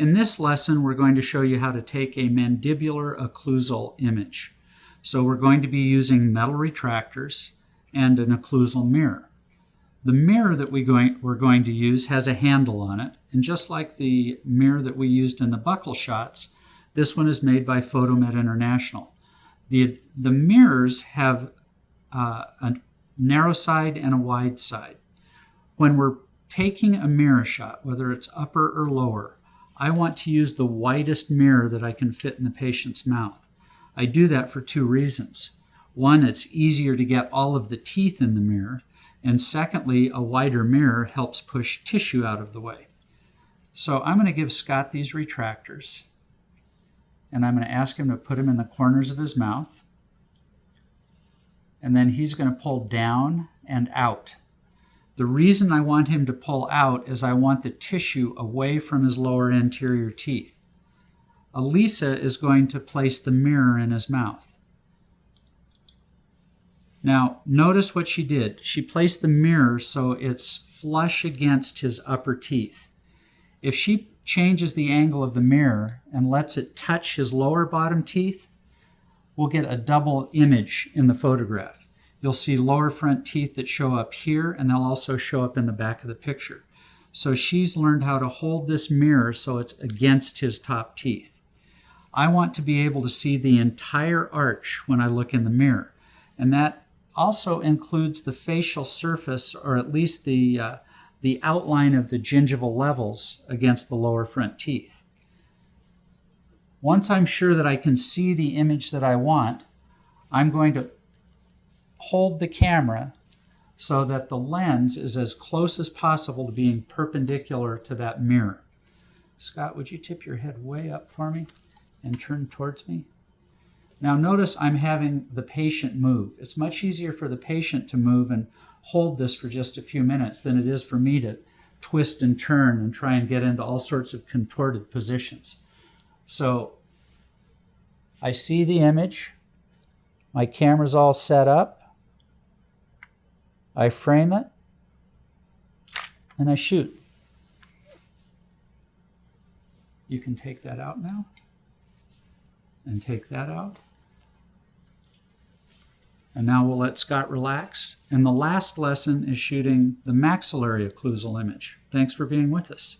In this lesson, we're going to show you how to take a mandibular occlusal image. So we're going to be using metal retractors and an occlusal mirror. The mirror that we're going to use has a handle on it, and just like the mirror that we used in the buccal shots, this one is made by Photomed International. The mirrors have a narrow side and a wide side. When we're taking a mirror shot, whether it's upper or lower, I want to use the widest mirror that I can fit in the patient's mouth. I do that for two reasons. One, it's easier to get all of the teeth in the mirror, and secondly, a wider mirror helps push tissue out of the way. So I'm going to give Scott these retractors, and I'm going to ask him to put them in the corners of his mouth, and then he's going to pull down and out. The reason I want him to pull out is I want the tissue away from his lower anterior teeth. Elisa is going to place the mirror in his mouth. Now, notice what she did. She placed the mirror so it's flush against his upper teeth. If she changes the angle of the mirror and lets it touch his lower bottom teeth, we'll get a double image in the photograph. You'll see lower front teeth that show up here, and they'll also show up in the back of the picture. So she's learned how to hold this mirror so it's against his top teeth. I want to be able to see the entire arch when I look in the mirror, and that also includes the facial surface, or at least the outline of the gingival levels against the lower front teeth. Once I'm sure that I can see the image that I want, I'm going to hold the camera so that the lens is as close as possible to being perpendicular to that mirror. Scott, would you tip your head way up for me and turn towards me? Now notice I'm having the patient move. It's much easier for the patient to move and hold this for just a few minutes than it is for me to twist and turn and try and get into all sorts of contorted positions. So I see the image. My camera's all set up. I frame it, and I shoot. You can take that out now, and take that out. And now we'll let Scott relax. And the last lesson is shooting the maxillary occlusal image. Thanks for being with us.